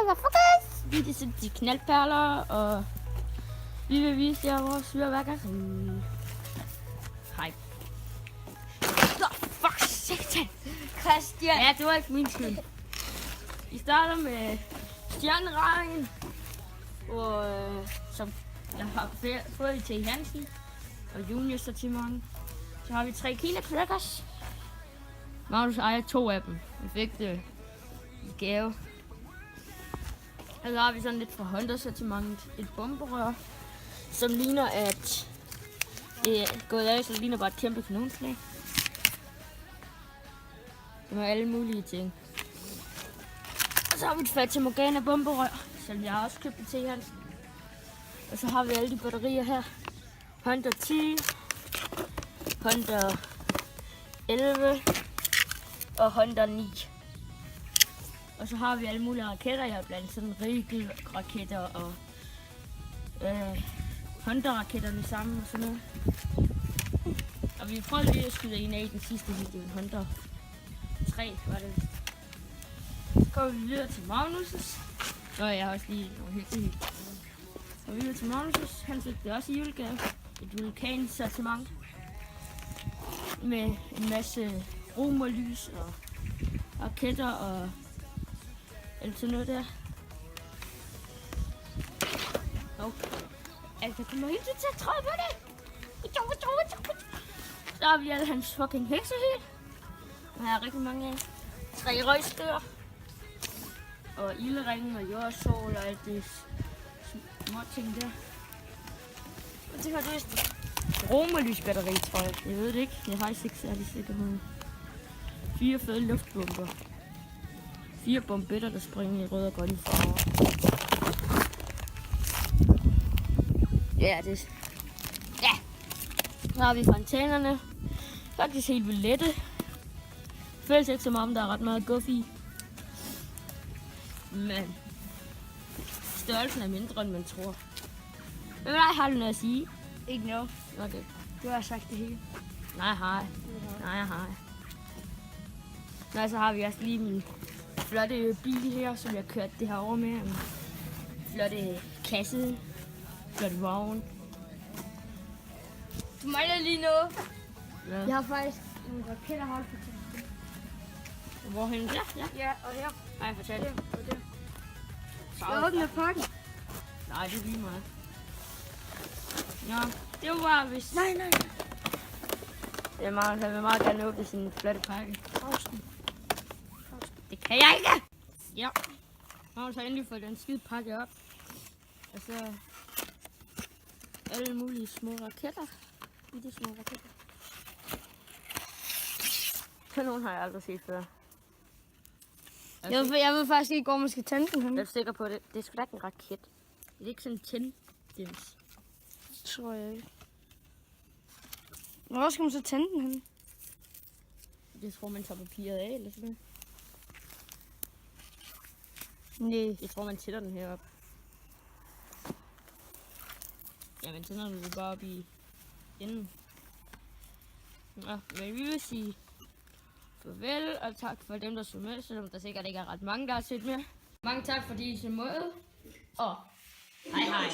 motherfuckers! Vi er de knaldperler, og vi vil vise jer vores fyrværkeri. Hej. Nå, fuck, satan! Christian! Ja, det var ikke min skyld. Vi starter med stjerneregn, som jeg har fået i T. Hansen og Junior sortiment. Så har vi 3 Kina Crackers. Magnus ejer 2 af dem. Vi fik det i gave. Og så har vi sådan lidt fra Honda sortimentet. Et bomberør, som ligner at det er gået af, så det ligner bare et kæmpe kanonslag. Det var alle mulige ting. Og så har vi et Fata Morgana bomberør, som jeg også købte til Hansen. Og så har vi alle de batterier her. Honda 10, Honda 11 og Honda 9. Og så har vi alle mulige raketter. Jeg har blandt sådan Rigel-raketter og Honda-raketterne sammen og sådan noget. Og vi prøvede lige at skyde en af i den sidste video. En Honda 3 var det. Så går vi videre til Magnus'. Nå, jeg har også lige nogle helt. Så vi videre til Magnus'. Han fik det også i julegave. Et vulkansortiment med en masse romerlys og raketter og alt sådan noget der. Okay. Altså, kommer helt til at træde på det. Så har vi alle hans fucking heksehæl. Der er rigtig mange af. 3 røgstykker. Og ildringen og jordsål og alt det små ting der. Og det har du vist romerlysbatteri, tror jeg. Jeg ved det ikke. Jeg er faktisk ikke særlig sikker på det. 4 fede luftbomber. 4 bombetter, der springer i rød og grønne farver. Ja, det. Ja. Så har vi fontænerne. Faktisk helt vildt lette. Føles ikke som om, der er ret meget guf i. Men størrelsen er mindre, end man tror. Hvad med dig, har du noget at sige? Ikke noget. Okay. Du har sagt det hele. Nej, hej. Nå, så har vi også lige min flotte bil her, som jeg kørte det her over med. En flotte kasse. Flotte vogn. Du mangler lige noget. Ja. Jeg har faktisk nogle raketter holdt på telefonen. Hvorhen? Ja. Ja, og her. Nej, fortæl. Og der. Jeg åbner pakken. Nej, det er lige meget. Nå, det var bare hvis... Nej. Jeg vil meget gerne åbne sin flotte pakke. Pausen. Det kan jeg ikke! Ja. Nu har jeg endelig fået den skide pakke op. Og så alle mulige små raketter. De små raketter. Kanon har jeg aldrig set før. Jeg ved faktisk ikke, hvor man skal tænde den. Jeg er sikker på det. Det er sgu da ikke en raket. Det er ikke sådan en tænddims. Tror jeg ikke. Hvor skal man så tænde den henne? Det tror man tager papiret af eller sådan noget. Nej. Jeg tror man tænder den herop. Ja, man tænder den bare op i enden. Nå, men vi vil sige farvel og tak for dem, der så med, selvom der sikkert ikke er ret mange, der har set med. Mange tak fordi I så med, og hej hej.